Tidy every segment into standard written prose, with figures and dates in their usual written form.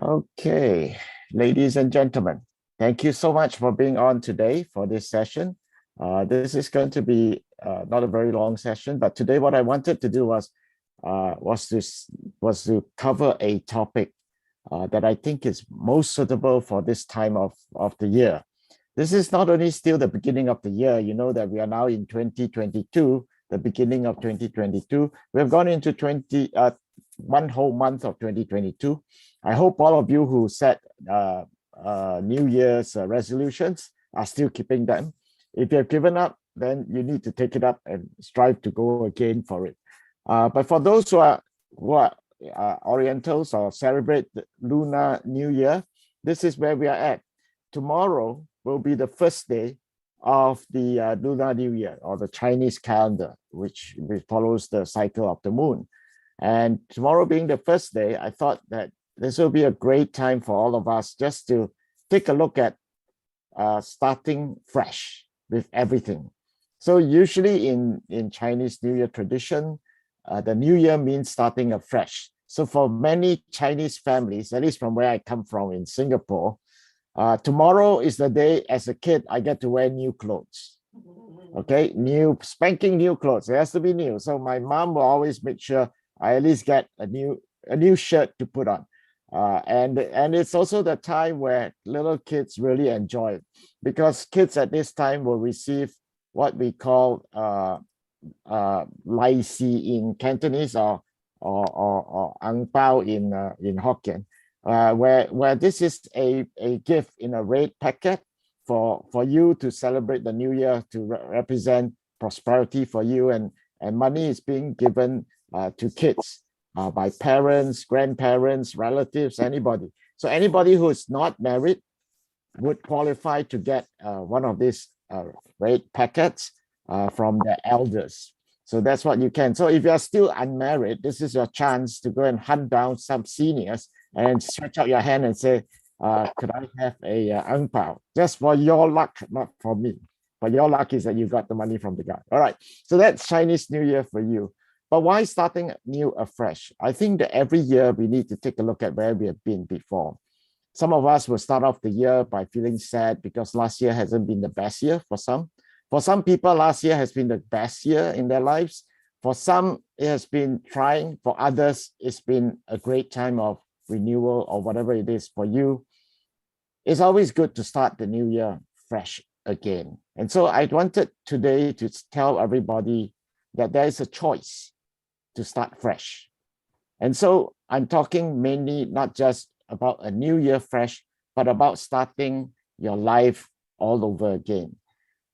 Okay, ladies and gentlemen, thank you so much for being on today for this session. This is going to be not a very long session, but today what I wanted to do was to cover a topic that I think is most suitable for this time of the year. This is not only still the beginning of the year, you know that we are now in 2022, the beginning of 2022. We have gone into one whole month of 2022. I hope all of you who set New Year's resolutions are still keeping them. If you have given up, then you need to take it up and strive to go again for it. But for those who are Orientals or celebrate the Lunar New Year, this is where we are at. Tomorrow will be the first day of the Lunar New Year or the Chinese calendar, which follows the cycle of the moon. And tomorrow being the first day, I thought that this will be a great time for all of us just to take a look at starting fresh with everything. So usually in Chinese New Year tradition, the New Year means starting afresh. So for many Chinese families, at least from where I come from in Singapore, tomorrow is the day as a kid I get to wear new clothes. Okay, new spanking new clothes. It has to be new. So my mom will always make sure I at least get a new shirt to put on. And it's also the time where little kids really enjoy it, because kids at this time will receive what we call lai si in Cantonese or ang pao in Hokkien, where this is a gift in a red packet for you to celebrate the new year, to represent prosperity for you, and money is being given to kids by parents, grandparents, relatives, anybody. So anybody who is not married would qualify to get one of these red packets from their elders. So that's what you can. So if you're still unmarried, this is your chance to go and hunt down some seniors and stretch out your hand and say, could I have a ang pao? Just for your luck, not for me. But your luck is that you got the money from the guy. All right. So that's Chinese New Year for you. But why starting new afresh? I think that every year we need to take a look at where we have been before. Some of us will start off the year by feeling sad because last year hasn't been the best year for some. For some people, last year has been the best year in their lives. For some, it has been trying. For others, it's been a great time of renewal or whatever it is for you. It's always good to start the new year fresh again. And so I wanted today to tell everybody that there is a choice to start fresh. And so I'm talking mainly not just about a new year fresh, but about starting your life all over again.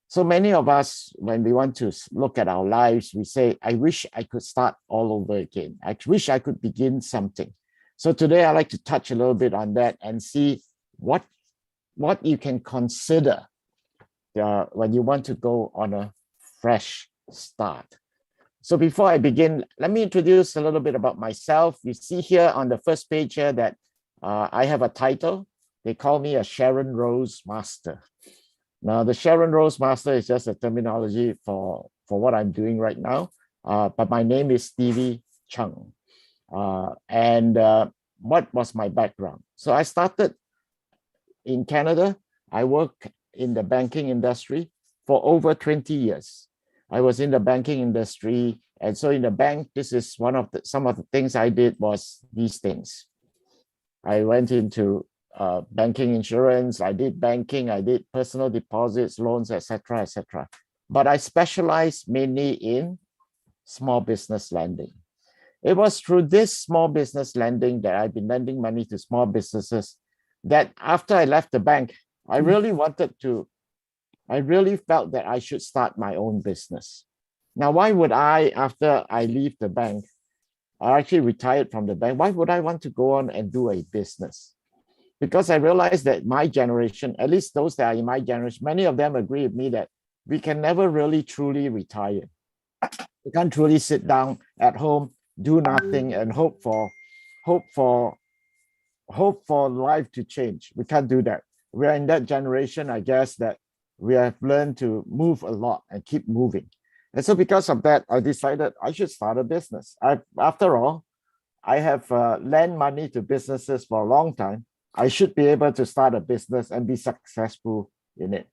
So many of us, when we want to look at our lives, we say, I wish I could start all over again. I wish I could begin something. So today I'd like to touch a little bit on that and see what you can consider when you want to go on a fresh start. So before I begin, let me introduce a little bit about myself. You see here on the first page here that I have a title. They call me a Sharon Rose Master. Now, the Sharon Rose Master is just a terminology for what I'm doing right now. But my name is Stevie Chung. And what was my background? So I started in Canada. I worked in the banking industry for over 20 years. I was in the banking industry. And so in the bank, this is some of the things I did was these things. I went into banking insurance, I did banking, I did personal deposits, loans, etc., etc. But I specialized mainly in small business lending. It was through this small business lending that I've been lending money to small businesses that after I left the bank, I really felt that I should start my own business. Now, why would I, after I leave the bank, I actually retired from the bank, why would I want to go on and do a business? Because I realized that my generation, at least those that are in my generation, many of them agree with me that we can never really truly retire. We can't truly sit down at home, do nothing, and hope for life to change. We can't do that. We're in that generation, I guess, that we have learned to move a lot and keep moving. And so because of that, I decided I should start a business. After all, I have lent money to businesses for a long time. I should be able to start a business and be successful in it.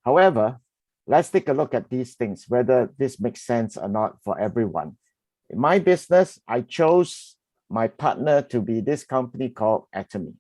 However, let's take a look at these things, whether this makes sense or not for everyone. In my business, I chose my partner to be this company called Atomy.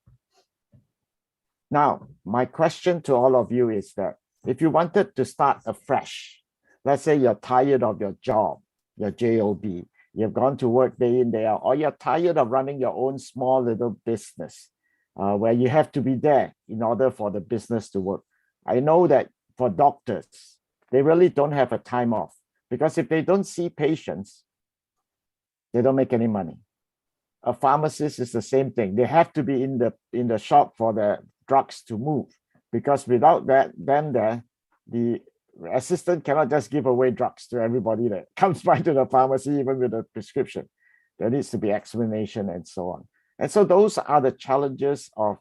Now, my question to all of you is that if you wanted to start afresh, let's say you're tired of your job, your job, you've gone to work day in, day out, or you're tired of running your own small little business where you have to be there in order for the business to work. I know that for doctors, they really don't have a time off, because if they don't see patients, they don't make any money. A pharmacist is the same thing. They have to be in the shop for the drugs to move, because without that, then the assistant cannot just give away drugs to everybody that comes by to the pharmacy, even with a prescription. There needs to be explanation and so on. And so those are the challenges of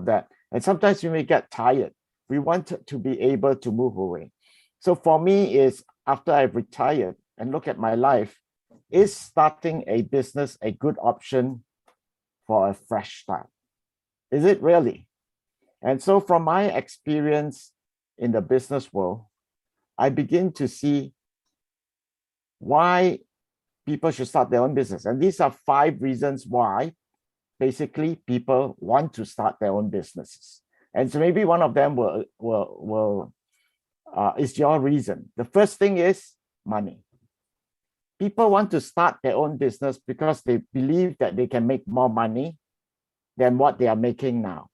that. And sometimes we may get tired. We want to be able to move away. So for me, is after I've retired and look at my life, is starting a business a good option for a fresh start? Is it really? And so from my experience in the business world, I begin to see why people should start their own business. And these are 5 reasons why basically people want to start their own businesses. And so maybe one of them is your reason. The first thing is money. People want to start their own business because they believe that they can make more money than what they are making now.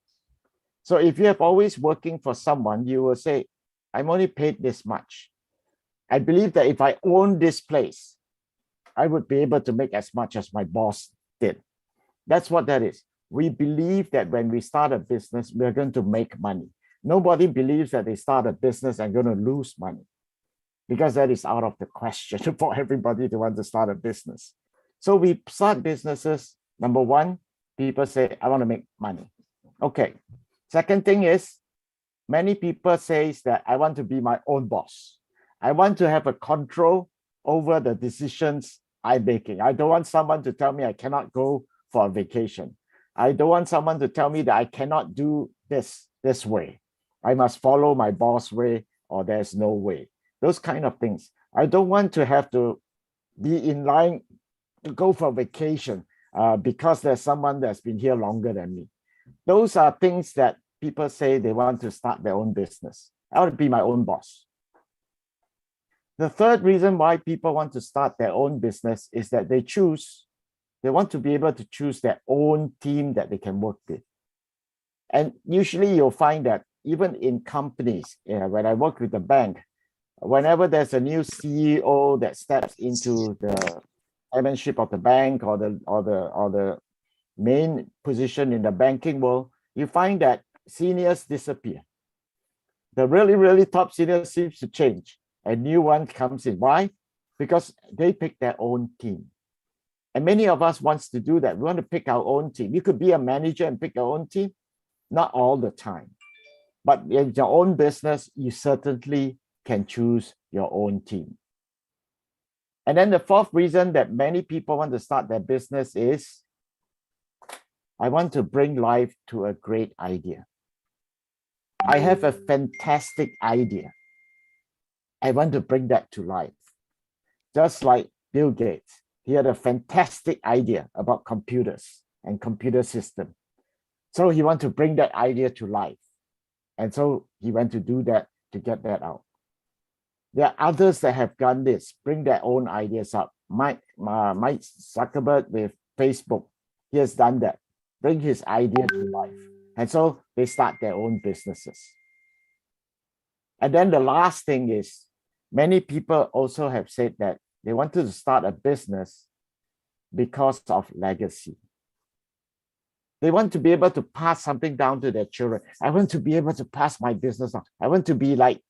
So if you have always working for someone, you will say, I'm only paid this much. I believe that if I own this place, I would be able to make as much as my boss did. That's what that is. We believe that when we start a business, we're going to make money. Nobody believes that they start a business and going to lose money, because that is out of the question for everybody to want to start a business. So we start businesses. Number one, people say, I want to make money. Okay. Second thing is, many people say that I want to be my own boss. I want to have a control over the decisions I'm making. I don't want someone to tell me I cannot go for a vacation. I don't want someone to tell me that I cannot do this way. I must follow my boss way, or there's no way. Those kind of things. I don't want to have to be in line to go for vacation because there's someone that's been here longer than me. Those are things that people say they want to start their own business. I want to be my own boss. The third reason why people want to start their own business is that they want to be able to choose their own team that they can work with. And usually you'll find that even in companies, when I work with the bank, whenever there's a new CEO that steps into the chairmanship of the bank or the main position in the banking world, you find that seniors disappear. The really, really top senior seems to change. A new one comes in. Why? Because they pick their own team. And many of us wants to do that. We want to pick our own team. You could be a manager and pick your own team. Not all the time. But in your own business, you certainly can choose your own team. And then the fourth reason that many people want to start their business is, I want to bring life to a great idea. I have a fantastic idea. I want to bring that to life. Just like Bill Gates, he had a fantastic idea about computers and computer system. So he wanted to bring that idea to life. And so he went to do that to get that out. There are others that have done this, bring their own ideas up. Mike Zuckerberg with Facebook, he has done that, bring his idea to life. And so they start their own businesses. And then the last thing is, many people also have said that they wanted to start a business because of legacy. They want to be able to pass something down to their children. I want to be able to pass my business on. I want to be like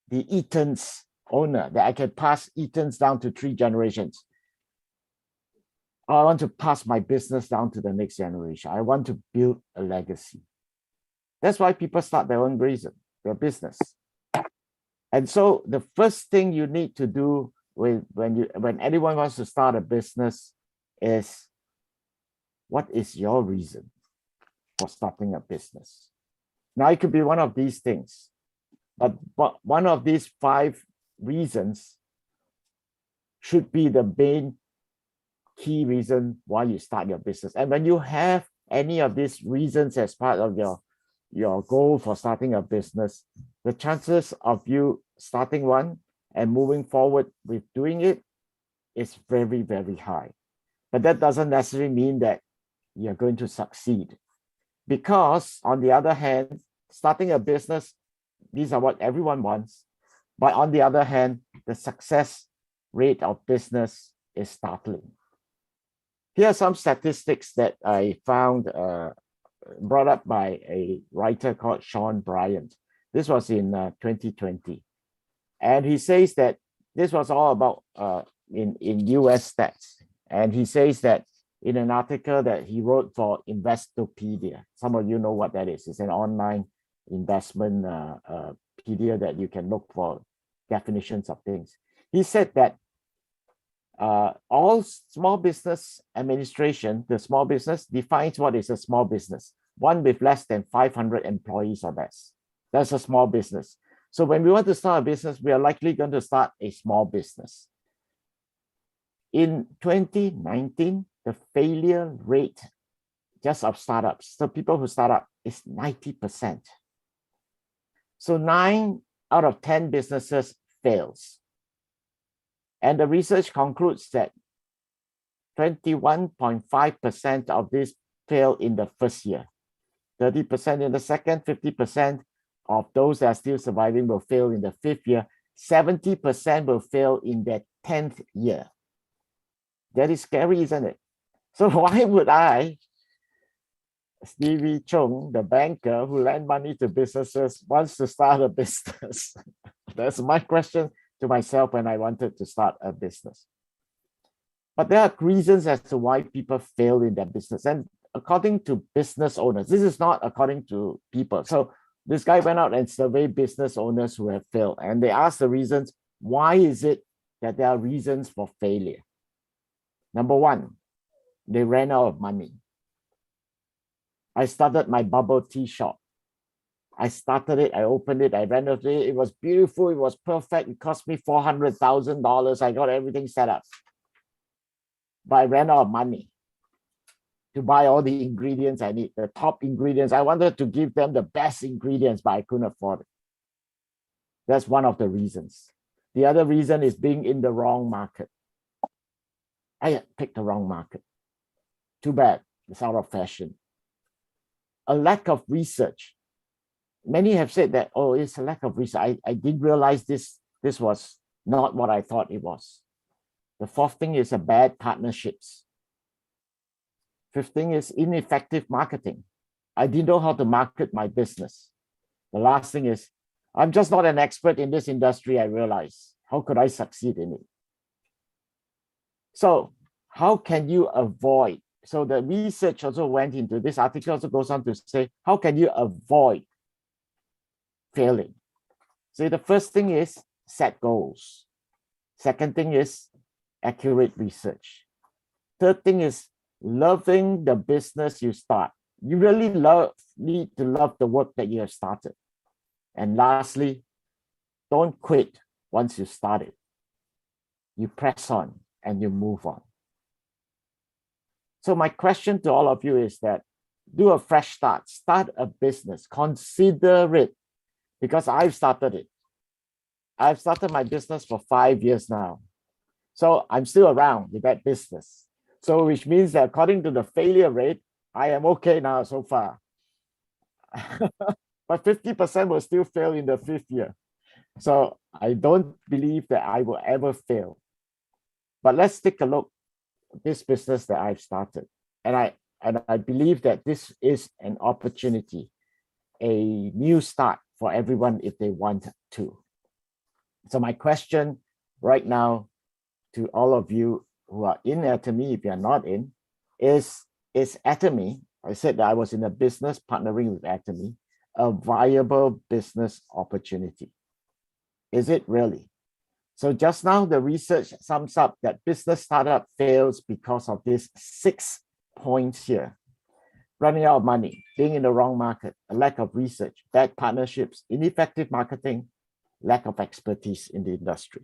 the Eaton's owner, that I can pass Eaton's down to 3 generations. Or I want to pass my business down to the next generation. I want to build a legacy. That's why people start their own their business. And so the first thing you need to do when anyone wants to start a business is, what is your reason for starting a business? Now, it could be one of these things, but one of these 5 reasons should be the main key reason why you start your business. And when you have any of these reasons as part of your goal for starting a business, the chances of you starting one and moving forward with doing it is very, very high. But that doesn't necessarily mean that you're going to succeed. Because on the other hand, starting a business, these are what everyone wants. But on the other hand, the success rate of business is startling. Here are some statistics that I found brought up by a writer called Sean Bryant. This was in 2020. And he says that this was all about in US stats. And he says that in an article that he wrote for Investopedia. Some of you know what that is. It's an online investment pedia that you can look for definitions of things. He said that all small business administration, the small business defines what is a small business. One with less than 500 employees or less. That's a small business. So when we want to start a business, we are likely going to start a small business. In 2019, the failure rate just of startups, so people who start up, is 90%. So 9 out of 10 businesses fails. And the research concludes that 21.5% of these fail in the first year, 30% in the second, 50% of those that are still surviving will fail in the 5th year, 70% will fail in their 10th year. That is scary, isn't it? So why would I, Stevie Chung, the banker who lend money to businesses, wants to start a business? That's my question to myself when I wanted to start a business. But there are reasons as to why people fail in their business. And according to business owners, this is not according to people. So this guy went out and surveyed business owners who have failed. And they asked the reasons, why is it that there are reasons for failure? Number 1, they ran out of money. I started my bubble tea shop. I started it, I opened it, I renovated it. It was beautiful, it was perfect. It cost me $400,000. I got everything set up. But I ran out of money to buy all the ingredients I need, the top ingredients. I wanted to give them the best ingredients, but I couldn't afford it. That's one of the reasons. The other reason is being in the wrong market. I picked the wrong market. Too bad, it's out of fashion. A lack of research. Many have said that, oh, it's a lack of research. I didn't realize this was not what I thought it was. The 4th thing is a bad partnerships. 5th thing is ineffective marketing. I didn't know how to market my business. The last thing is, I'm just not an expert in this industry, I realize. How could I succeed in it? So how can you avoid? So the research also went into this article, also goes on to say, how can you avoid failing? So the first thing is set goals. Second thing is accurate research. Third thing is loving the business you start. You really need to love the work that you have started. And lastly, don't quit once you start it. You press on and you move on. So my question to all of you is that do a fresh start, start a business, consider it, because I've started it. I've started my business for 5 years now. So I'm still around with that business. So which means that according to the failure rate, I am okay now so far. But 50% will still fail in the 5th year. So I don't believe that I will ever fail. But let's take a look at this business that I've started. And I believe that this is an opportunity, a new start for everyone if they want to. So my question right now to all of you who are in Atomy, if you're not in, is Atomy, I said that I was in a business partnering with Atomy, a viable business opportunity? Is it really? So just now, the research sums up that business startup fails because of these 6 points here. Running out of money, being in the wrong market, a lack of research, bad partnerships, ineffective marketing, lack of expertise in the industry.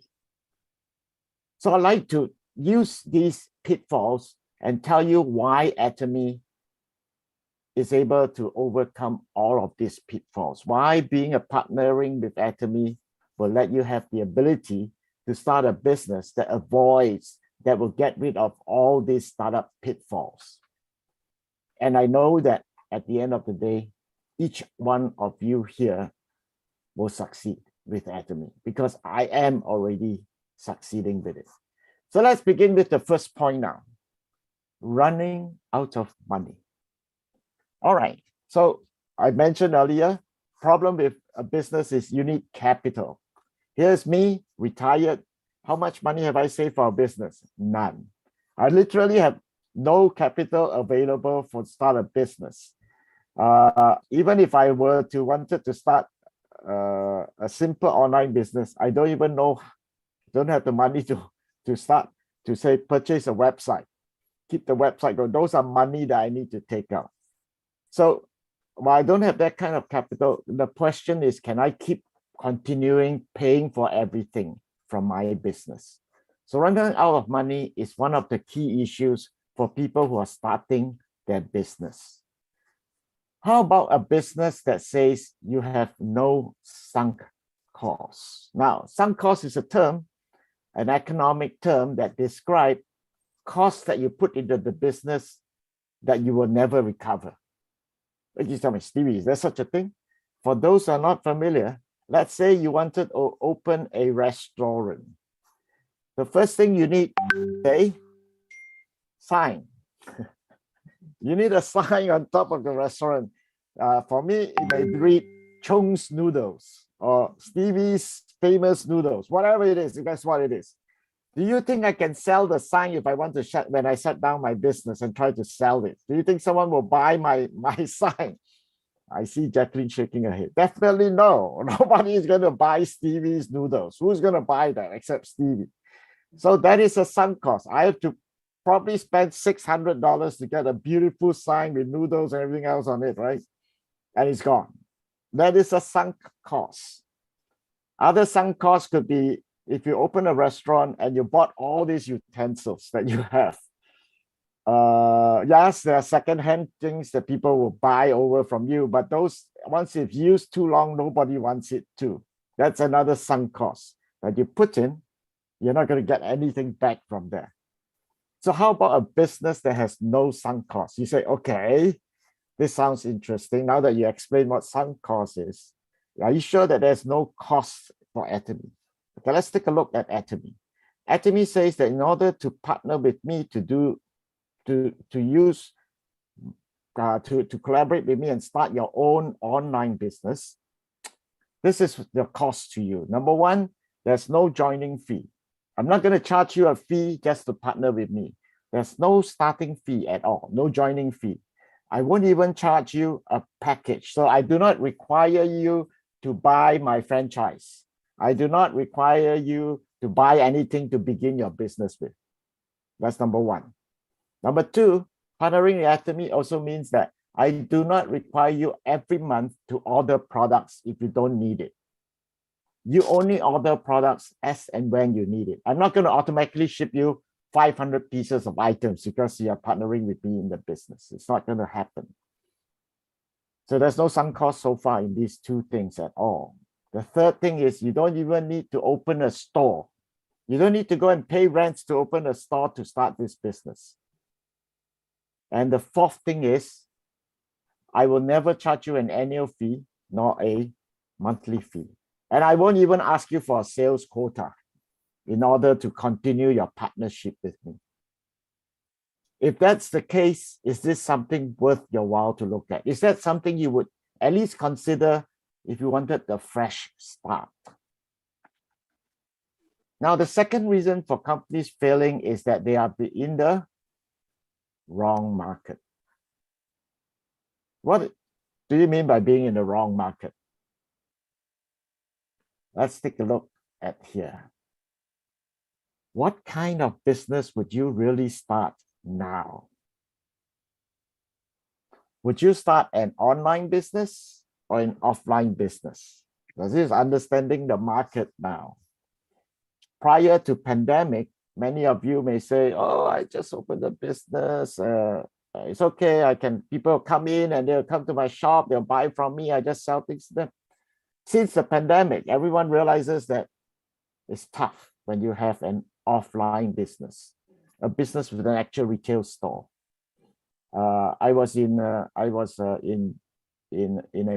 So I'd like to use these pitfalls and tell you why Atomy is able to overcome all of these pitfalls. Why being a partnering with Atomy will let you have the ability to start a business that will get rid of all these startup pitfalls. And I know that at the end of the day, each one of you here will succeed with Atomy because I am already succeeding with it. So let's begin with the first point now. Running out of money. All right. So I mentioned earlier, problem with a business is you need capital. Here's me, retired. How much money have I saved for a business? None. I literally have no capital available for start a business. Even if I wanted to start a simple online business, I don't even know, don't have the money to start, to say purchase a website, keep the website going. Those are money that I need to take out. So while I don't have that kind of capital, the question is, can I keep continuing paying for everything from my business? So running out of money is one of the key issues for people who are starting their business. How about a business that says you have no sunk costs? Now, sunk cost is a term, an economic term that describes costs that you put into the business that you will never recover. You tell me, Stevie, is there such a thing? For those who are not familiar, let's say you wanted to open a restaurant. The first thing you need is a sign. You need a sign on top of the restaurant. For me, it may read Chung's Noodles or Stevie's Famous Noodles, whatever it is, that's what it is. Do you think I can sell the sign if I want to when I shut down my business and try to sell it? Do you think someone will buy my sign? I see Jacqueline shaking her head. Definitely no. Nobody is going to buy Stevie's Noodles. Who's going to buy that except Stevie? So that is a sunk cost. I have to probably spend $600 to get a beautiful sign with noodles and everything else on it, right? And it's gone. That is a sunk cost. Other sunk costs could be if you open a restaurant and you bought all these utensils that you have. Yes, there are secondhand things that people will buy over from you, but those, once it's used too long, nobody wants it too. That's another sunk cost that you put in. You're not going to get anything back from there. So how about a business that has no sunk cost? You say, okay, this sounds interesting. Now that you explain what sunk cost is, are you sure that there's no cost for Atomy? Okay, let's take a look at Atomy. Atomy says that in order to partner with me to collaborate with me and start your own online business, this is the cost to you. Number one, there's no joining fee. I'm not going to charge you a fee just to partner with me. There's no starting fee at all, no joining fee. I won't even charge you a package. So I do not require you to buy my franchise. I do not require you to buy anything to begin your business with. That's number one. Number two, partnering with Atomy also means that I do not require you every month to order products if you don't need it. You only order products as and when you need it. I'm not going to automatically ship you 500 pieces of items because you are partnering with me in the business. It's not going to happen. So there's no sunk cost so far in these two things at all. The third thing is you don't even need to open a store. You don't need to go and pay rents to open a store to start this business. And the fourth thing is I will never charge you an annual fee nor a monthly fee. And I won't even ask you for a sales quota in order to continue your partnership with me. If that's the case, is this something worth your while to look at? Is that something you would at least consider if you wanted a fresh start? Now, the second reason for companies failing is that they are in the wrong market. What do you mean by being in the wrong market? Let's take a look at here. what kind of business would you really start now? Would you start an online business or an offline business? This is understanding the market now. Prior to pandemic, many of you may say, oh, I just opened a business. It's okay. People come in and they'll come to my shop. They'll buy from me. I just sell things to them. Since the pandemic, everyone realizes that it's tough when you have an offline business, a business with an actual retail store. I was in a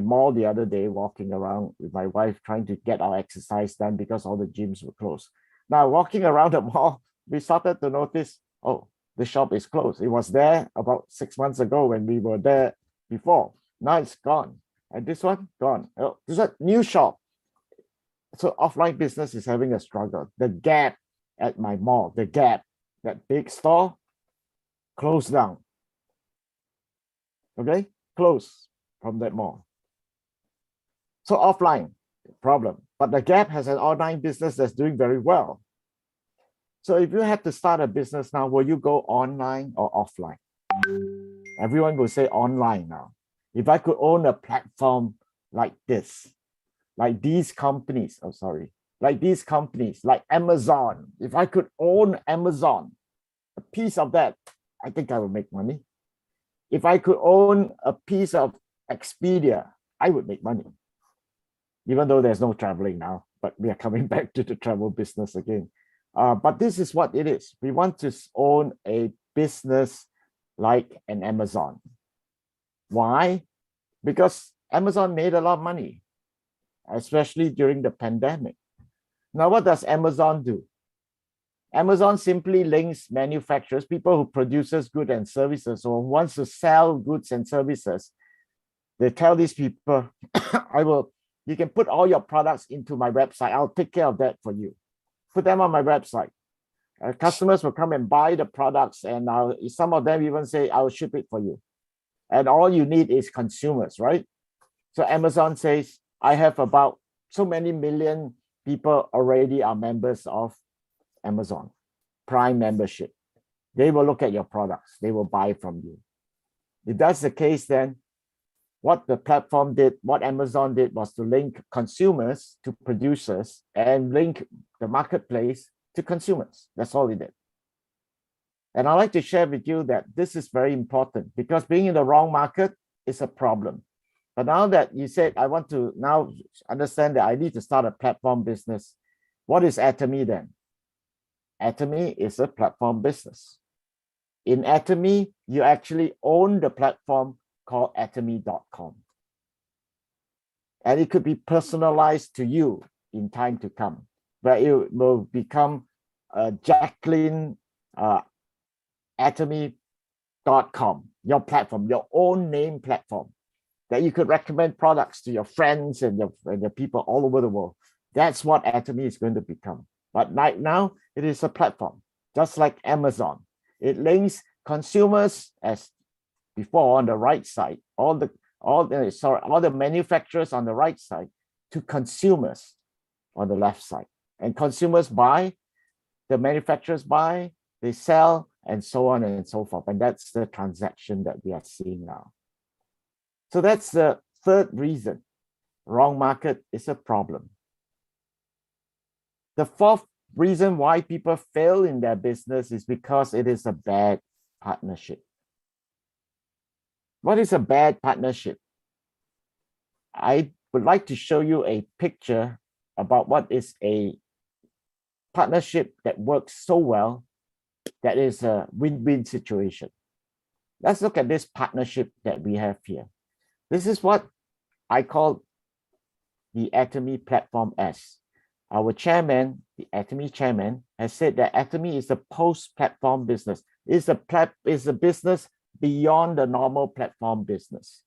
mall the other day, walking around with my wife, trying to get our exercise done because all the gyms were closed. Now, walking around the mall, we started to notice, oh, the shop is closed. It was there about 6 months ago when we were there before. Now it's gone. And this one, gone. Oh, this is a new shop. So offline business is having a struggle. The Gap at my mall, the Gap, that big store, closed down. Okay, closed from that mall. So offline, problem. But the Gap has an online business that's doing very well. So if you have to start a business now, will you go online or offline? Everyone will say online now. If I could own a platform like this, like these companies, like Amazon, if I could own Amazon, a piece of that, I think I would make money. If I could own a piece of Expedia, I would make money. Even though there's no traveling now, but we are coming back to the travel business again. But this is what it is. We want to own a business like an Amazon. Why? Because Amazon made a lot of money, especially during the pandemic. Now, what does Amazon do? Amazon simply links manufacturers, people who produces goods and services, or wants to sell goods and services. They tell these people, you can put all your products into my website. I'll take care of that for you. Put them on my website. Customers will come and buy the products, and some of them even say, I'll ship it for you. And all you need is consumers, right? So Amazon says, I have about so many million people already are members of Amazon Prime membership. They will look at your products. They will buy from you. If that's the case, then what the platform did, what Amazon did, was to link consumers to producers and link the marketplace to consumers. That's all it did. And I'd like to share with you that this is very important, because being in the wrong market is a problem. But now that you said, I want to now understand that I need to start a platform business, what is Atomy then? Atomy is a platform business. In Atomy, you actually own the platform called atomy.com. And it could be personalized to you in time to come, but it will become Jacqueline atomy.com, your platform, your own name platform, that you could recommend products to your friends and your people all over the world. That's what Atomy is going to become. But right now, it is a platform, just like Amazon. It links consumers, as before on the right side, all the manufacturers on the right side, to consumers on the left side. And consumers buy, the manufacturers buy, they sell, and so on and so forth. And that's the transaction that we are seeing now. So that's the third reason. Wrong market is a problem. The fourth reason why people fail in their business is because it is a bad partnership. What is a bad partnership? I would like to show you a picture about what is a partnership that works so well, that is a win-win situation. Let's look at this partnership that we have here. This is what I call the Atomy platform as. Our chairman, the Atomy chairman, has said that Atomy is a post-platform business. It's a business beyond the normal platform business.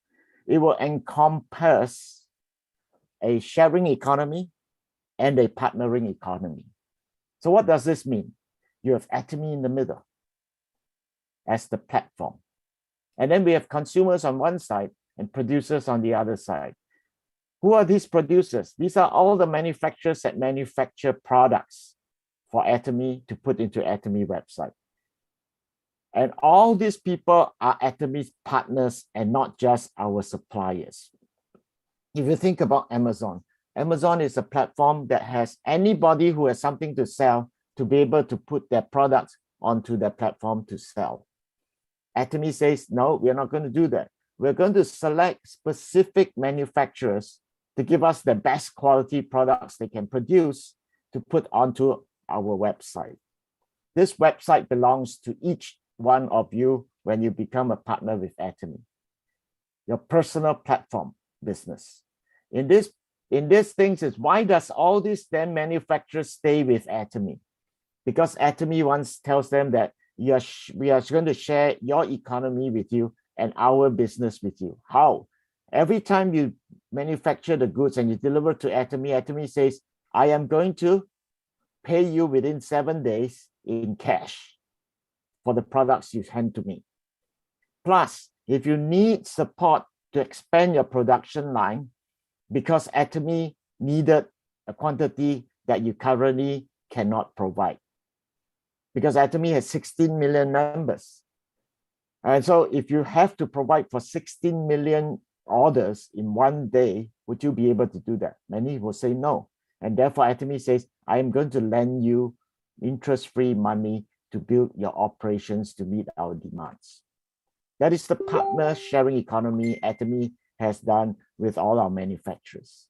It will encompass a sharing economy and a partnering economy. So what does this mean? You have Atomy in the middle as the platform. And then we have consumers on one side and producers on the other side. Who are these producers? These are all the manufacturers that manufacture products for Atomy to put into Atomy website. And all these people are Atomy's partners and not just our suppliers. If you think about Amazon, Amazon is a platform that has anybody who has something to sell to be able to put their products onto their platform to sell. Atomy says, no, we're not going to do that. We're going to select specific manufacturers to give us the best quality products they can produce to put onto our website. This website belongs to each one of you when you become a partner with Atomy, your personal platform business. In this things is why does all these 10 manufacturers stay with Atomy? Because Atomy once tells them that we are going to share your economy with you and our business with you. How? Every time you manufacture the goods and you deliver to Atomy, Atomy says, I am going to pay you within 7 days in cash for the products you hand to me. Plus, if you need support to expand your production line, because Atomy needed a quantity that you currently cannot provide. Because Atomy has 16 million members. And so if you have to provide for 16 million orders in one day, would you be able to do that? Many will say no. And therefore Atomy says, I am going to lend you interest-free money to build your operations to meet our demands. That is the partner sharing economy Atomy has done with all our manufacturers.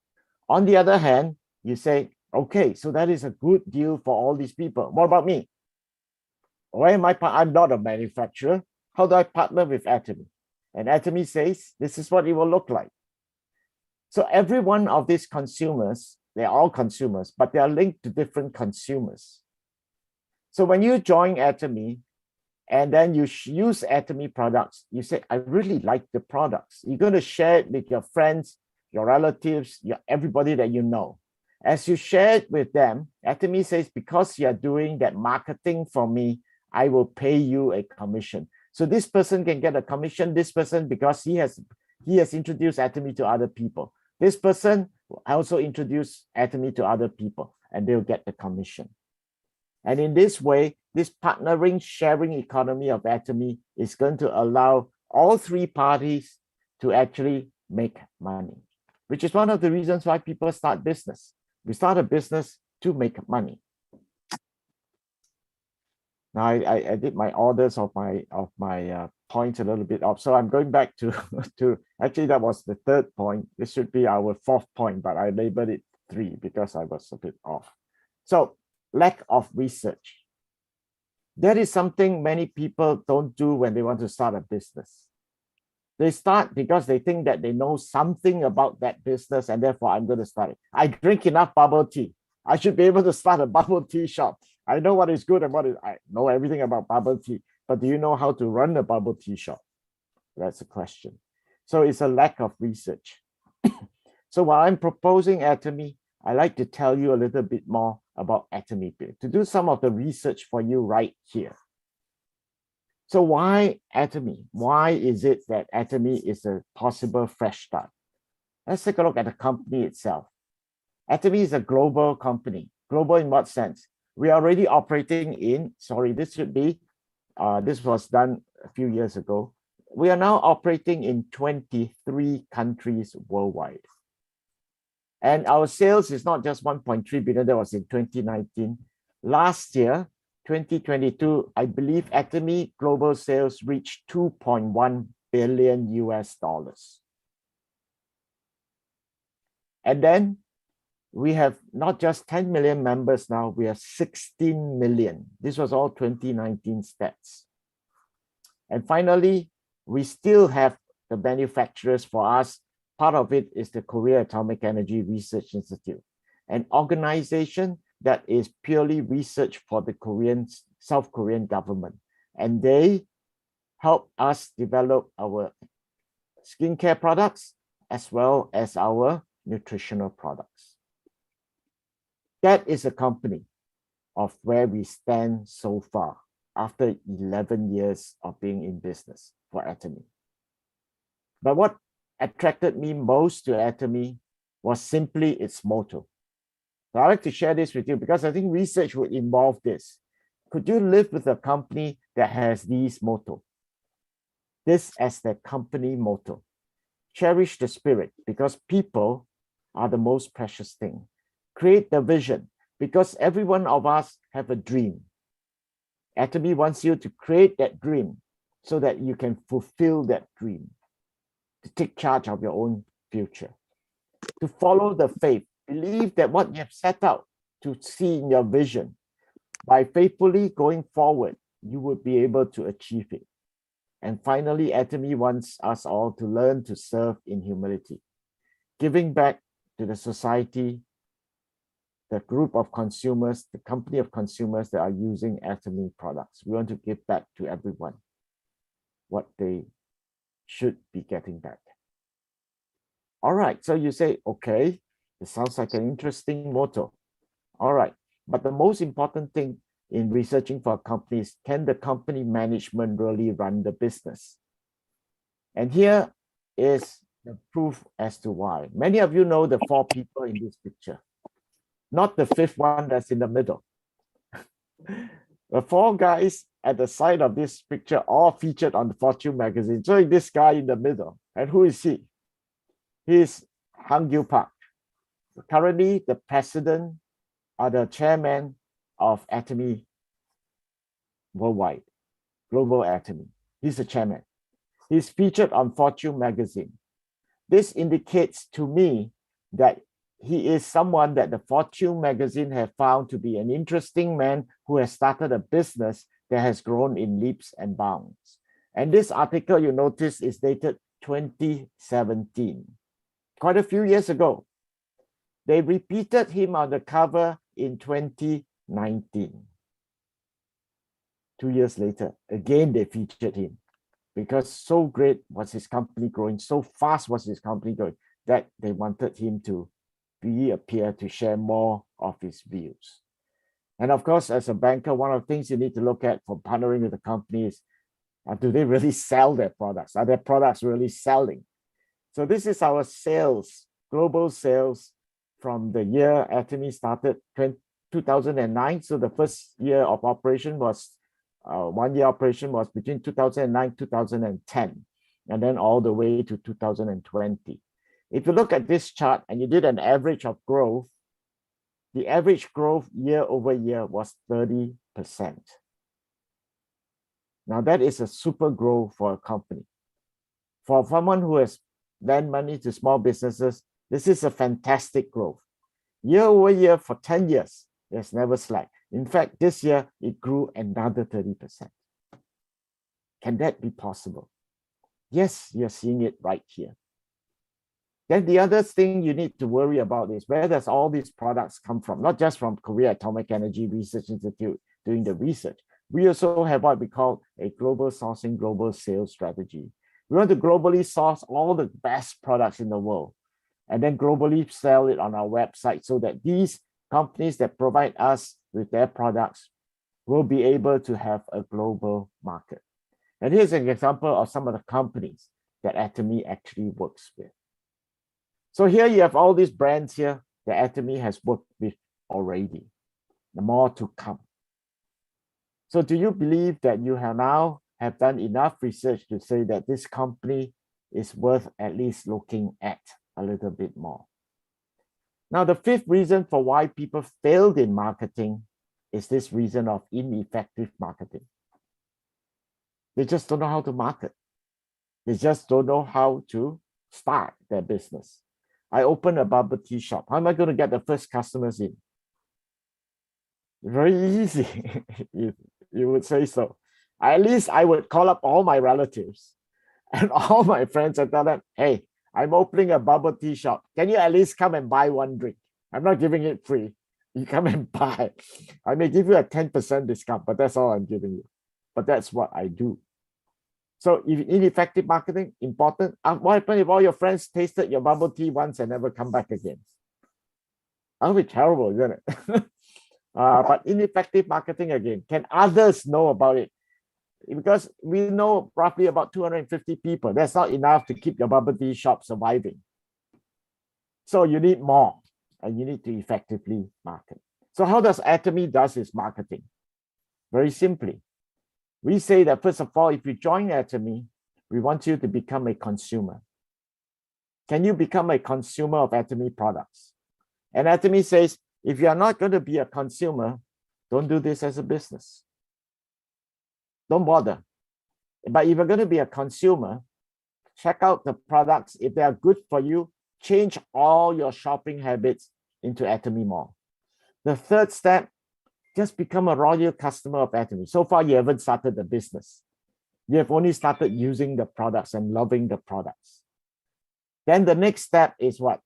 On the other hand, you say, okay, so that is a good deal for all these people. What about me? Why am I? I'm not a manufacturer. How do I partner with Atomy? And Atomy says, this is what it will look like. So every one of these consumers, they're all consumers, but they are linked to different consumers. So when you join Atomy, and then you use Atomy products, you say, I really like the products. You're going to share it with your friends, your relatives, everybody that you know. As you share it with them, Atomy says, because you're doing that marketing for me, I will pay you a commission. So this person can get a commission, this person, because he has introduced Atomy to other people. This person also introduced Atomy to other people, and they'll get the commission. And in this way, this partnering, sharing economy of Atomy is going to allow all three parties to actually make money, which is one of the reasons why people start business. We start a business to make money. Now I did my orders of my points a little bit off, so I'm going back to actually that was the third point. This should be our fourth point, but I labeled it 3 because I was a bit off. So lack of research. That is something many people don't do when they want to start a business. They start because they think that they know something about that business and therefore I'm going to start it. I drink enough bubble tea. I should be able to start a bubble tea shop. I know what is good and I know everything about bubble tea, but do you know how to run a bubble tea shop? That's a question. So it's a lack of research. So while I'm proposing Atomy, I'd like to tell you a little bit more about Atomy, to do some of the research for you right here. So why Atomy? Why is it that Atomy is a possible fresh start? Let's take a look at the company itself. Atomy is a global company. Global in what sense? We are already operating in, this was done a few years ago. We are now operating in 23 countries worldwide. And our sales is not just 1.3 billion, that was in 2019. Last year, 2022, I believe Atomy global sales reached $2.1 billion US. And then we have not just 10 million members now, we have 16 million. This was all 2019 stats. And finally, we still have the manufacturers for us. Part of it is the Korea Atomic Energy Research Institute, an organization that is purely research for the South Korean government. And they help us develop our skincare products as well as our nutritional products. That is a company of where we stand so far after 11 years of being in business for Atomy. But what attracted me most to Atomy was simply its motto. So I'd like to share this with you because I think research would involve this. Could you live with a company that has these motto? This as their company motto. Cherish the spirit because people are the most precious thing. Create the vision because every one of us have a dream. Atomy wants you to create that dream so that you can fulfill that dream, to take charge of your own future, to follow the faith, believe that what you have set out to see in your vision, by faithfully going forward, you will be able to achieve it. And finally, Atomy wants us all to learn to serve in humility, giving back to the society, the group of consumers, the company of consumers that are using Atomy products. We want to give back to everyone what they should be getting back. All right, so you say, okay, it sounds like an interesting motto. All right, but the most important thing in researching for a company is, can the company management really run the business? And here is the proof as to why. Many of you know the 4 people in this picture, not the 5th one that's in the middle. The 4 guys at the side of this picture all featured on the Fortune magazine. So this guy in the middle, and who is he? He's Hang Gil Park, currently the president or the chairman of Atomy Worldwide, Global Atomy. He's the chairman. He's featured on Fortune magazine. This indicates to me that he is someone that the Fortune magazine have found to be an interesting man who has started a business that has grown in leaps and bounds. And this article, you notice, is dated 2017, quite a few years ago. They repeated him on the cover in 2019. 2 years later, again, they featured him because so great was his company growing, so fast was his company growing, that they wanted him to reappear to share more of his views. And of course, as a banker, one of the things you need to look at for partnering with the company is, do they really sell their products? Are their products really selling? So this is our sales, global sales from the year Atomy started, 2009. So the first year of operation was, 1 year operation was between 2009, 2010, and then all the way to 2020. If you look at this chart and you did an average of growth, the average growth year over year was 30%. Now that is a super growth for a company. For someone who has lent money to small businesses, this is a fantastic growth. Year over year for 10 years, there's never slack. In fact, this year it grew another 30%. Can that be possible? Yes, you're seeing it right here. Then the other thing you need to worry about is, where does all these products come from? Not just from Korea Atomic Energy Research Institute doing the research. We also have what we call a global sourcing, global sales strategy. We want to globally source all the best products in the world and then globally sell it on our website so that these companies that provide us with their products will be able to have a global market. And here's an example of some of the companies that Atomy actually works with. So here you have all these brands here that Atomy has worked with already. The more to come. So do you believe that you have now done enough research to say that this company is worth at least looking at a little bit more? Now, the 5th reason for why people failed in marketing is this reason of ineffective marketing. They just don't know how to market. They just don't know how to start their business. I open a bubble tea shop. How am I going to get the first customers in? Very easy, you would say so. At least I would call up all my relatives and all my friends and tell them, hey, I'm opening a bubble tea shop. Can you at least come and buy one drink? I'm not giving it free. You come and buy. I may give you a 10% discount, but that's all I'm giving you. But that's what I do. So if ineffective marketing, important. What happens if all your friends tasted your bubble tea once and never come back again? That'll be terrible, isn't it? But ineffective marketing again, can others know about it? Because we know roughly about 250 people. That's not enough to keep your bubble tea shop surviving. So you need more. and you need to effectively market. So how does Atomy does its marketing? Very simply, we say that first of all, if you join Atomy, we want you to become a consumer. Can you become a consumer of Atomy products? And Atomy says, if you are not going to be a consumer, don't do this as a business. Don't bother. But if you're going to be a consumer, check out the products. If they are good for you, change all your shopping habits into Atomy Mall. The third step, just become a royal customer of Atomy. So far, you haven't started the business. You have only started using the products and loving the products. Then the next step is what?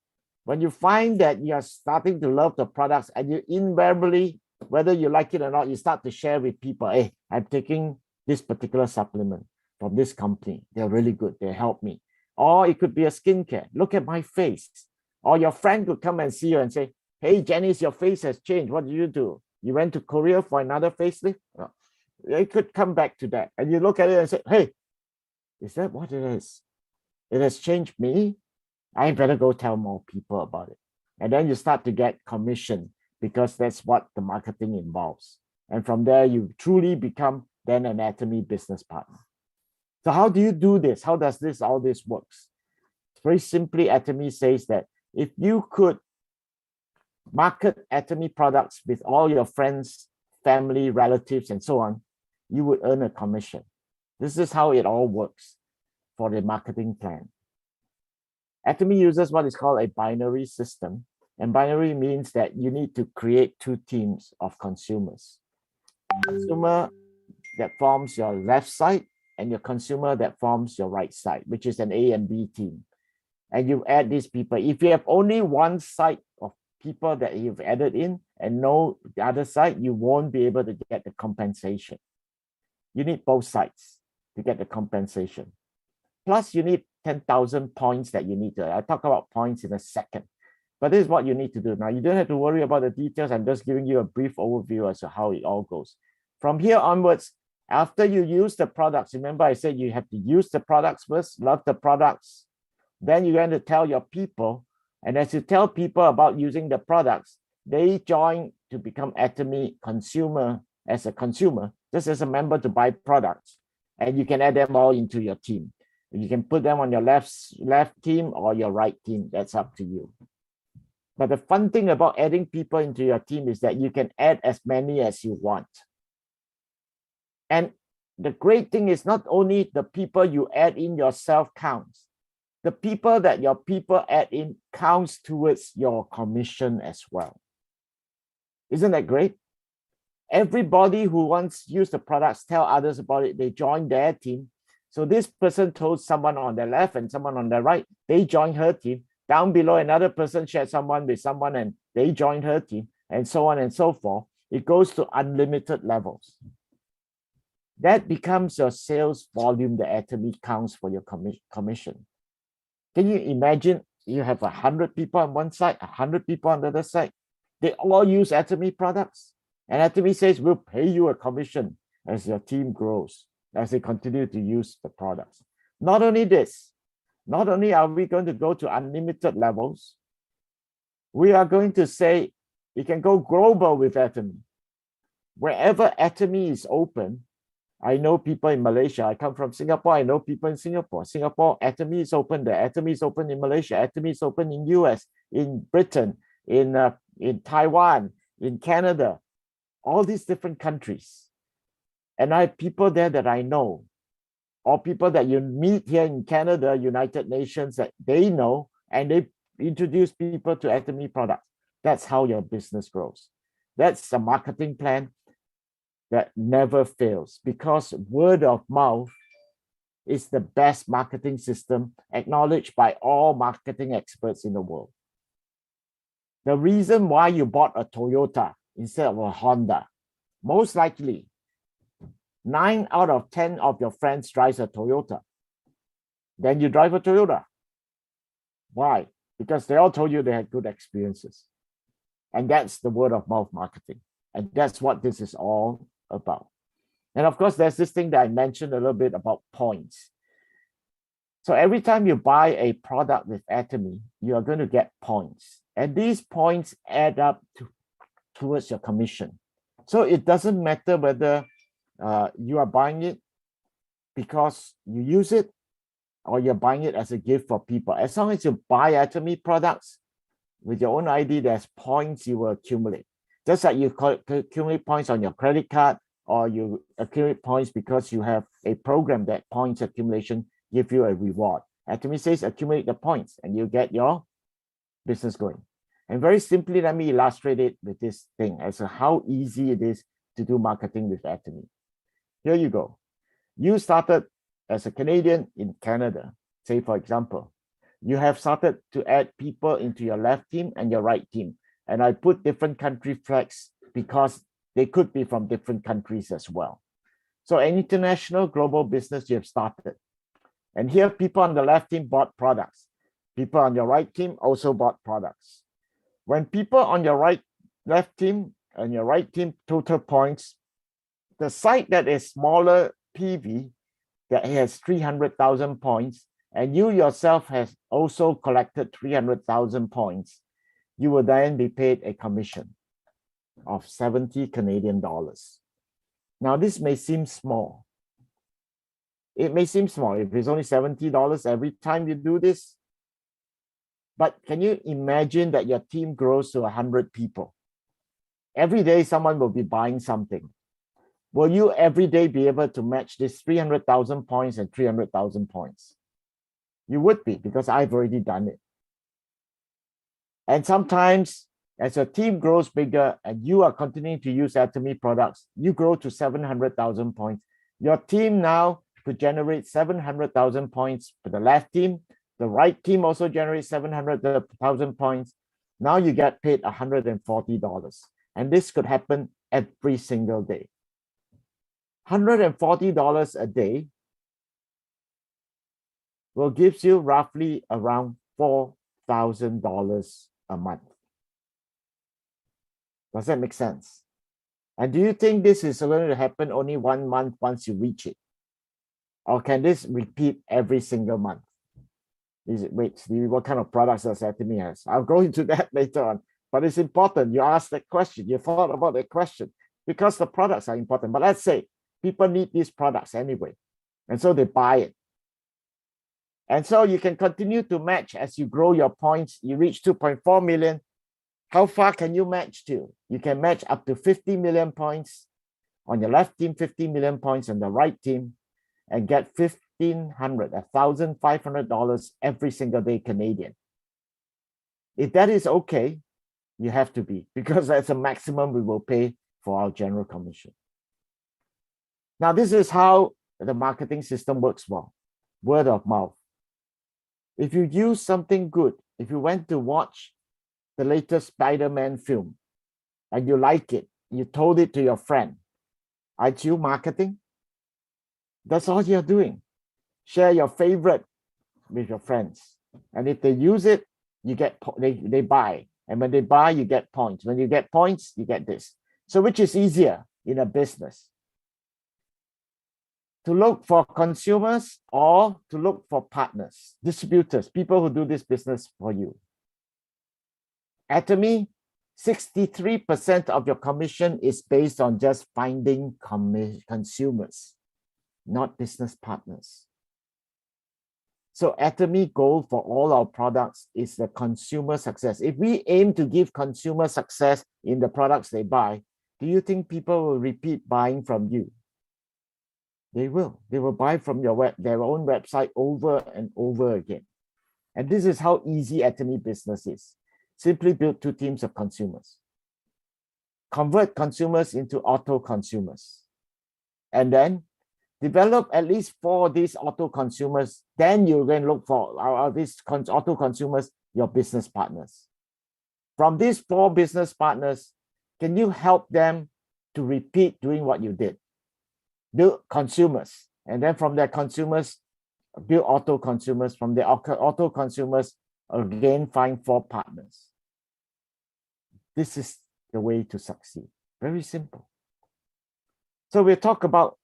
When you find that you are starting to love the products and you invariably, whether you like it or not, you start to share with people, hey, I'm taking this particular supplement from this company. They're really good. They help me. Or it could be a skincare. Look at my face. Or your friend could come and see you and say, hey, Janice, your face has changed. What did you do? You went to Korea for another facelift? It could come back to that. And you look at it and say, hey, is that what it is? It has changed me. I better go tell more people about it. And then you start to get commission because that's what the marketing involves. And from there, you truly become then an Atomy business partner. So how do you do this? How does all this works? Very simply, Atomy says that if you could market Atomy products with all your friends, family, relatives, and so on, you would earn a commission. This is how it all works for the marketing plan. Atomy uses what is called a binary system. And binary means that you need to create two teams of consumers. Consumer that forms your left side and your consumer that forms your right side, which is an A and B team. And you add these people. If you have only one side of people that you've added in and no the other side, you won't be able to get the compensation. You need both sides to get the compensation. Plus, you need 10,000 points that you need to. I'll talk about points in a second. But this is what you need to do. Now, you don't have to worry about the details. I'm just giving you a brief overview as to how it all goes. From here onwards, after you use the products, remember I said you have to use the products first, love the products. Then you're going to tell your people. And as you tell people about using the products, they join to become Atomy consumer as a consumer, just as a member to buy products. And you can add them all into your team. You can put them on your left team or your right team. That's up to you. But the fun thing about adding people into your team is that you can add as many as you want. And the great thing is not only the people you add in yourself counts. The people that your people add in counts towards your commission as well. Isn't that great? Everybody who wants to use the products, tell others about it, they join their team. So this person told someone on the left and someone on the right, they join her team. Down below, another person shared someone with someone and they joined her team, and so on and so forth. It goes to unlimited levels. That becomes your sales volume that Atomy counts for your commission. Can you imagine you have 100 people on one side, 100 people on the other side? They all use Atomy products. And Atomy says, we'll pay you a commission as your team grows, as they continue to use the products. Not only this, not only are we going to go to unlimited levels, we are going to say you can go global with Atomy. Wherever Atomy is open, I know people in Malaysia. I come from Singapore. I know people in Singapore. Singapore, Atomy is open there. Atomy is open in Malaysia. Atomy is open in US, in Britain, in Taiwan, in Canada, all these different countries. And I have people there that I know, or people that you meet here in Canada, United Nations, that they know, and they introduce people to Atomy products. That's how your business grows. That's a marketing plan that never fails, because word of mouth is the best marketing system acknowledged by all marketing experts in the world. The reason why you bought a Toyota instead of a Honda, most likely 9 out of 10 of your friends drives a Toyota. Then you drive a Toyota. Why? Because they all told you they had good experiences. And that's the word of mouth marketing. And that's what this is all about. And of course, there's this thing that I mentioned a little bit about points. So every time you buy a product with Atomy, you are going to get points. And these points add up towards your commission. So it doesn't matter whether you are buying it because you use it or you're buying it as a gift for people. As long as you buy Atomy products with your own ID, there's points you will accumulate. Just like you accumulate points on your credit card, or you accumulate points because you have a program that points accumulation give you a reward. Atomy says accumulate the points and you get your business going. And very simply, let me illustrate it with this thing as to how easy it is to do marketing with Atomy. Here you go. You started as a Canadian in Canada, say for example. You have started to add people into your left team and your right team. And I put different country flags because they could be from different countries as well. So an international global business you have started. And here people on the left team bought products. People on your right team also bought products. When people on your left team and your right team total points, the site that is smaller PV that has 300,000 points, and you yourself has also collected 300,000 points, you will then be paid a commission of 70 Canadian dollars. Now, this may seem small. It may seem small if it's only $70 every time you do this. But can you imagine that your team grows to 100 people? Every day, someone will be buying something. Will you every day be able to match this 300,000 points and 300,000 points? You would be, because I've already done it. And sometimes, as your team grows bigger and you are continuing to use Atomy products, you grow to 700,000 points. Your team now could generate 700,000 points for the left team. The right team also generates 700,000 points. Now you get paid $140. And this could happen every single day. $140 a day will give you roughly around $4,000 a month. Does that make sense? And do you think this is going to happen only 1 month once you reach it? Or can this repeat every single month? Wait, Stevie, what kind of products does Atomy has? I'll go into that later on. But it's important. You asked that question. You thought about that question because the products are important. But let's say people need these products anyway. And so they buy it. And so you can continue to match as you grow your points. You reach 2.4 million. How far can you match to? You can match up to 50 million points on your left team, 50 million points on the right team, and get $1,500 every single day Canadian. If that is okay, you have to be, because that's a maximum we will pay for our general commission. Now, this is how the marketing system works well. Word of mouth. If you use something good, if you went to watch the latest Spider-Man film and you like it, you told it to your friend, aren't you marketing? That's all you're doing. Share your favorite with your friends. And if they use it, you get they buy. And when they buy, you get points. When you get points, you get this. So which is easier in a business? To look for consumers or to look for partners, distributors, people who do this business for you? Atomy, 63% of your commission is based on just finding consumers, not business partners. So Atomy goal for all our products is the consumer success. If we aim to give consumer success in the products they buy, do you think people will repeat buying from you? They will. They will buy from their own website over and over again. And this is how easy Atomy business is. Simply build 2 teams of consumers. Convert consumers into auto consumers. And then develop at least 4 of these auto consumers. Then you can look for these auto consumers, your business partners. From these 4 business partners, can you help them to repeat doing what you did? Build consumers. And then from their consumers, build auto consumers. From the auto consumers, again, find 4 partners. This is the way to succeed. Very simple. So we talk about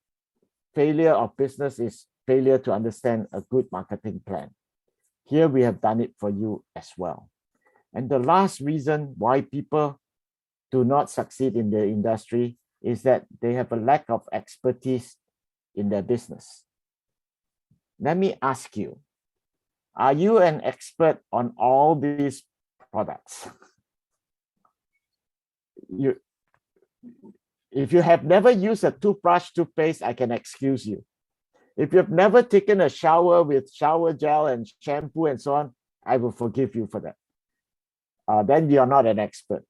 failure of business is failure to understand a good marketing plan. Here we have done it for you as well. And the last reason why people do not succeed in the industry is that they have a lack of expertise in their business. Let me ask you, are you an expert on all these products? If you have never used a toothbrush, toothpaste, I can excuse you. If you've never taken a shower with shower gel and shampoo and so on, I will forgive you for that. Then you're not an expert.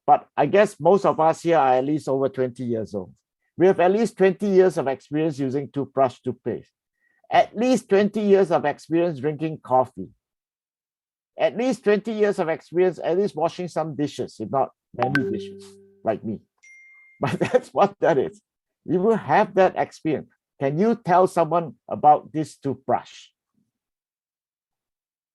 But I guess most of us here are at least over 20 years old. We have at least 20 years of experience using toothbrush, toothpaste. At least 20 years of experience drinking coffee. At least 20 years of experience, at least washing some dishes, if not many dishes, like me. But that's what that is. You will have that experience. Can you tell someone about this toothbrush?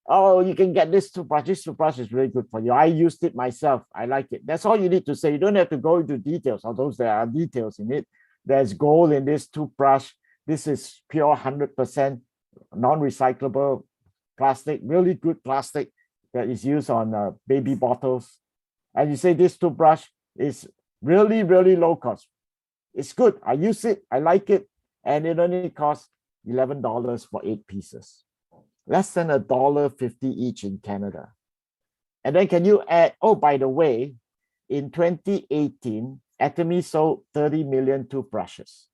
Oh, you can get this toothbrush. This toothbrush is really good for you. I used it myself. I like it. That's all you need to say. You don't have to go into details, although there are details in it. There's gold in this toothbrush. This is pure 100% non-recyclable plastic, really good plastic that is used on baby bottles. And you say this toothbrush is really, really low cost. It's good. I use it. I like it. And it only costs $11 for 8 pieces. Less than $1.50 each in Canada. And then can you add, oh, by the way, in 2018, Atomy sold 30 million toothbrushes.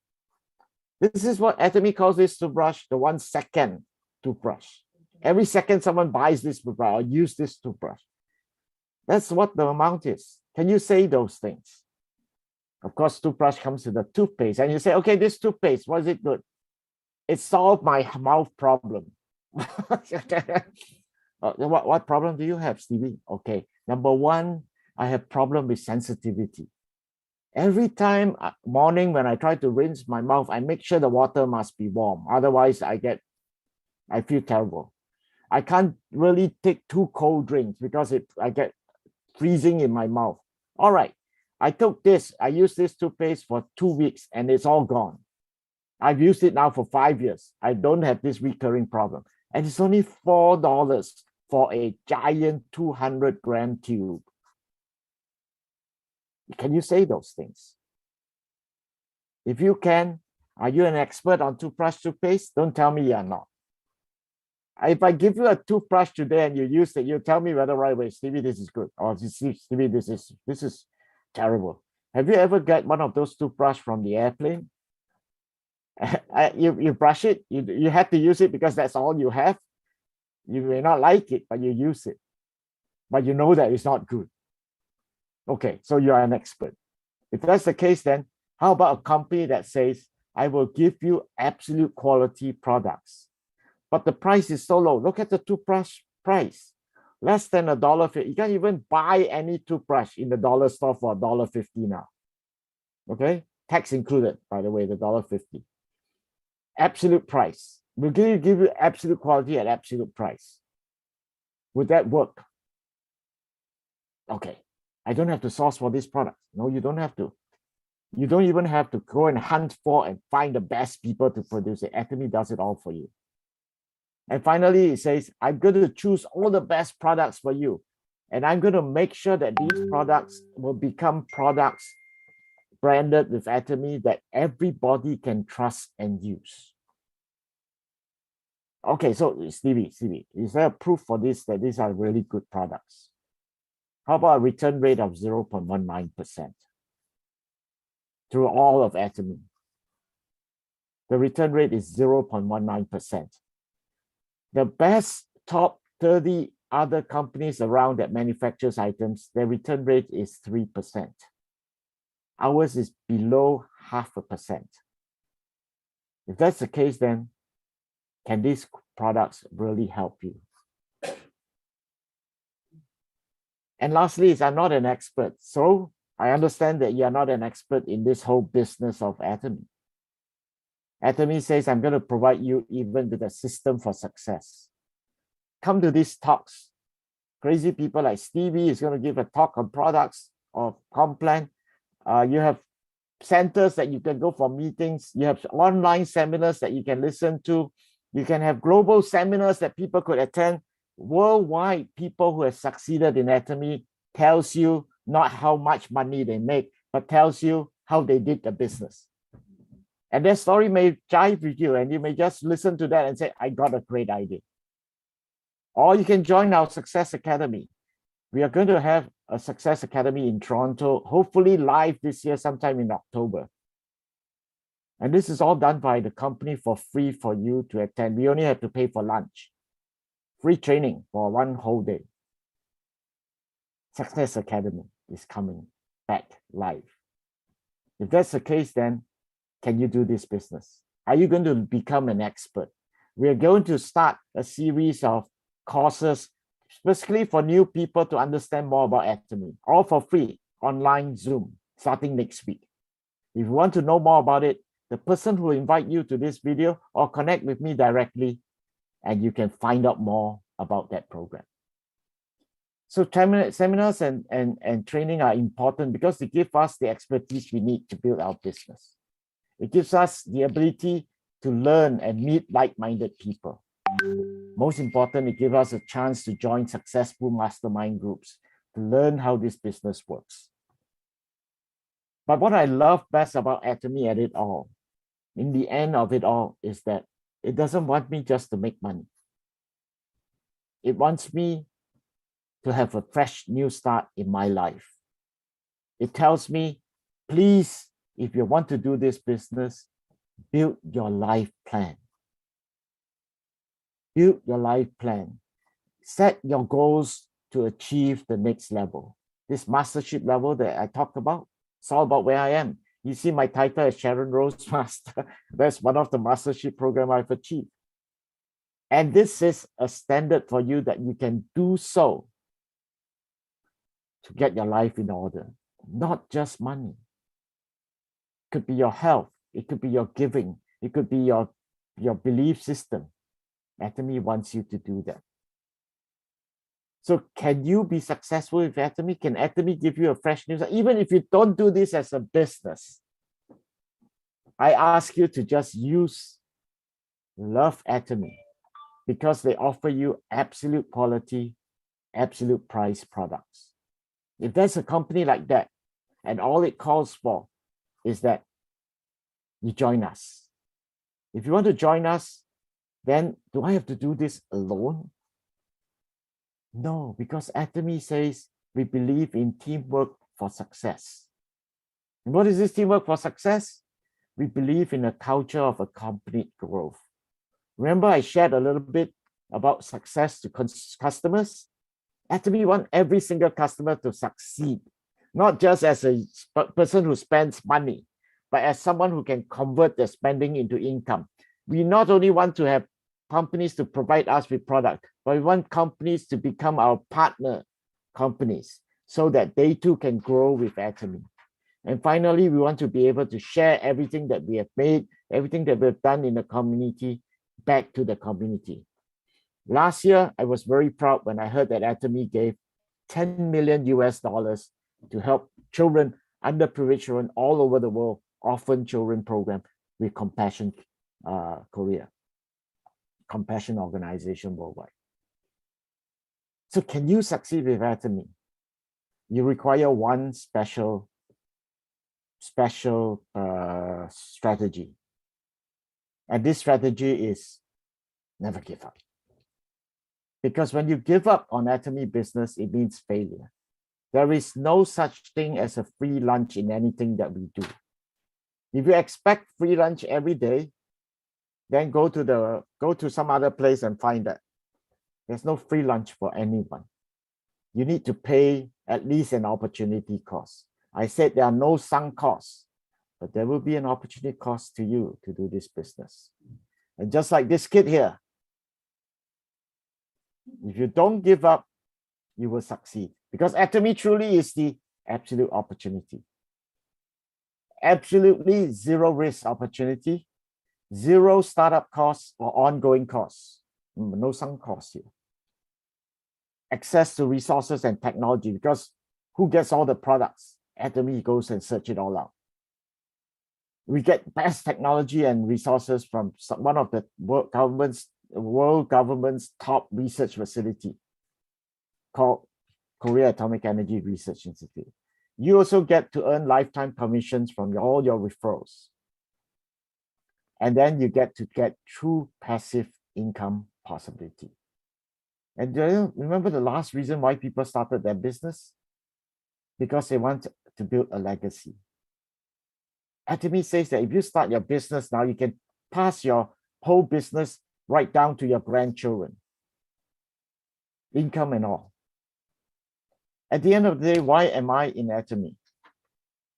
This is what Atomy calls this toothbrush, the 1 second toothbrush. Every second someone buys this toothbrush or use this toothbrush. That's what the amount is. Can you say those things? Of course, toothbrush comes with a toothpaste. And you say, okay, this toothpaste, was it good? It solved my mouth problem. What problem do you have, Stevie? Okay, number one, I have problem with sensitivity. Every time morning when I try to rinse my mouth, I make sure the water must be warm. Otherwise, I feel terrible. I can't really take 2 cold drinks because I get freezing in my mouth. All right, I used this toothpaste for 2 weeks and it's all gone. I've used it now for 5 years. I don't have this recurring problem. And it's only $4 for a giant 200-gram tube. Can you say those things? If you can, are you an expert on toothbrush, toothpaste? Don't tell me you're not. If I give you a toothbrush today and you use it, you tell me whether right away, Stevie, this is good, or Stevie, this is terrible. Have you ever got one of those toothbrush from the airplane? You brush it, you have to use it because that's all you have. You may not like it, but you use it. But you know that it's not good. Okay, so you are an expert. If that's the case, then how about a company that says, I will give you absolute quality products, but the price is so low. Look at the toothbrush price, less than $1.50. You can't even buy any toothbrush in the dollar store for $1.50 now. Okay, tax included, by the way, the $1.50. Absolute price. We'll give you absolute quality at absolute price. Would that work? Okay, I don't have to source for this product. No, you don't have to. You don't even have to go and hunt for and find the best people to produce it. Atomy does it all for you. And finally, it says, I'm going to choose all the best products for you. And I'm going to make sure that these products will become products branded with Atomy that everybody can trust and use. Okay, so Stevie, is there a proof for this that these are really good products? How about a return rate of 0.19% through all of Atomy? The return rate is 0.19%. The best top 30 other companies around that manufactures items, their return rate is 3%. Ours is below 0.5%. If that's the case, then can these products really help you? And lastly, I'm not an expert. So I understand that you're not an expert in this whole business of Atomy. Atomy says, I'm going to provide you even with a system for success. Come to these talks. Crazy people like Stevie is going to give a talk on products of Complan. You have centers that you can go for meetings. You have online seminars that you can listen to. You can have global seminars that people could attend. Worldwide, people who have succeeded in Atomy tells you not how much money they make, but tells you how they did the business. And their story may jive with you, and you may just listen to that and say, I got a great idea. Or you can join our Success Academy. We are going to have a Success Academy in Toronto, hopefully live this year, sometime in October. And this is all done by the company for free for you to attend. We only have to pay for lunch. Free training for one whole day. Success Academy is coming back live. If that's the case, then can you do this business? Are you going to become an expert? We are going to start a series of courses, specifically for new people to understand more about Atomy, all for free, online Zoom, starting next week. If you want to know more about it, the person who will invite you to this video or connect with me directly, and you can find out more about that program. So seminars and training are important because they give us the expertise we need to build our business. It gives us the ability to learn and meet like-minded people. Most important, it gives us a chance to join successful mastermind groups to learn how this business works. But what I love best about Atomy at it all, in the end of it all, is that it doesn't want me just to make money. It wants me to have a fresh new start in my life. It tells me, please, if you want to do this business, build your life plan. Build your life plan. Set your goals to achieve the next level. This mastership level that I talked about, it's all about where I am. You see my title as Sharon Rose Master. That's one of the mastership program I've achieved. And this is a standard for you that you can do so to get your life in order, not just money. It could be your health. It could be your giving. It could be your belief system. Atomy wants you to do that. So can you be successful with Atomy? Can Atomy give you a fresh new start? Even if you don't do this as a business, I ask you to just love Atomy because they offer you absolute quality, absolute price products. If there's a company like that, and all it calls for is that you join us. If you want to join us, then do I have to do this alone? No, because Atomy says we believe in teamwork for success. And what is this teamwork for success? We believe in a culture of accompanied growth. Remember, I shared a little bit about success to customers. Atomy wants every single customer to succeed, not just as a person who spends money, but as someone who can convert their spending into income. We not only want to have companies to provide us with product, but we want companies to become our partner companies so that they too can grow with Atomy. And finally, we want to be able to share everything that we have made, everything that we've done in the community back to the community. Last year, I was very proud when I heard that Atomy gave $10 million to help children, underprivileged children all over the world, orphan children program with Compassion Korea, Compassion Organization worldwide. So can you succeed with Atomy? You require one special strategy. And this strategy is never give up. Because when you give up on Atomy business, it means failure. There is no such thing as a free lunch in anything that we do. If you expect free lunch every day, then go to some other place and find that there's no free lunch for anyone. You need to pay at least an opportunity cost. I said there are no sunk costs, but there will be an opportunity cost to you to do this business. And just like this kid here, if you don't give up, you will succeed. Because Atomy truly is the absolute opportunity. Absolutely zero risk opportunity, zero startup costs or ongoing costs. No sunk costs here. Access to resources and technology, because who gets all the products? Atomy goes and search it all out. We get best technology and resources from one of the world government's top research facility called Korea Atomic Energy Research Institute. You also get to earn lifetime commissions from all your referrals. And then you get to get true passive income possibility. And do you remember the last reason why people started their business? Because they want to build a legacy. Atomy says that if you start your business now, you can pass your whole business right down to your grandchildren, income and all. At the end of the day, why am I in Atomy?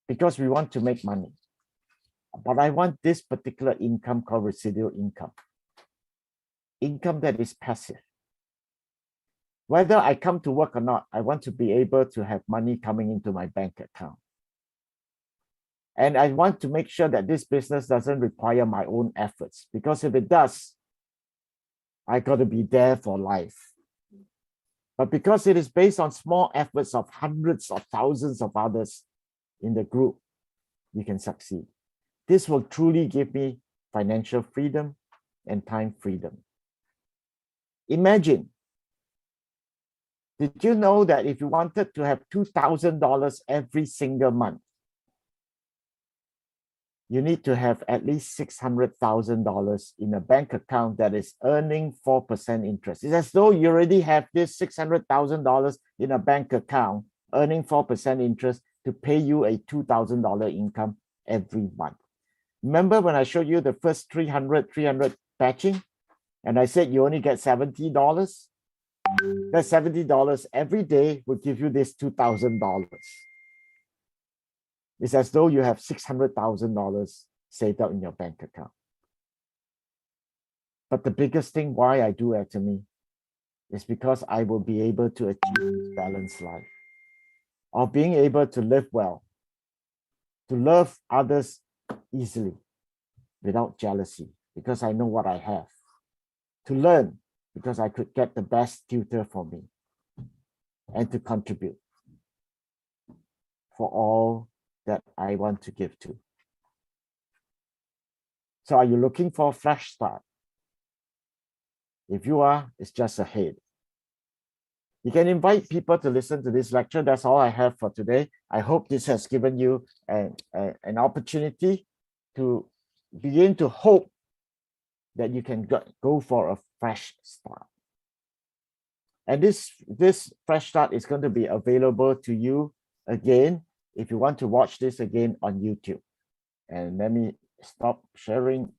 Because we want to make money. But I want this particular income called residual income. Income that is passive. Whether I come to work or not, I want to be able to have money coming into my bank account. And I want to make sure that this business doesn't require my own efforts, because if it does, I got to be there for life. But because it is based on small efforts of hundreds of thousands of others in the group, you can succeed. This will truly give me financial freedom and time freedom. Imagine, did you know that if you wanted to have $2,000 every single month, you need to have at least $600,000 in a bank account that is earning 4% interest. It's as though you already have this $600,000 in a bank account earning 4% interest to pay you a $2,000 income every month. Remember when I showed you the first 300 batching, and I said you only get $70? That $70 every day will give you this $2,000. It's as though you have $600,000 saved up in your bank account. But the biggest thing why I do Atomy is because I will be able to achieve this balanced life of being able to live well, to love others easily without jealousy, because I know what I have, to learn because I could get the best tutor for me, and to contribute for all that I want to give to. So are you looking for a fresh start? If you are, it's just ahead. You can invite people to listen to this lecture. That's all I have for today. I hope this has given you an opportunity to begin to hope that you can go for a fresh start. And this fresh start is going to be available to you again if you want to watch this again on YouTube. And let me stop sharing.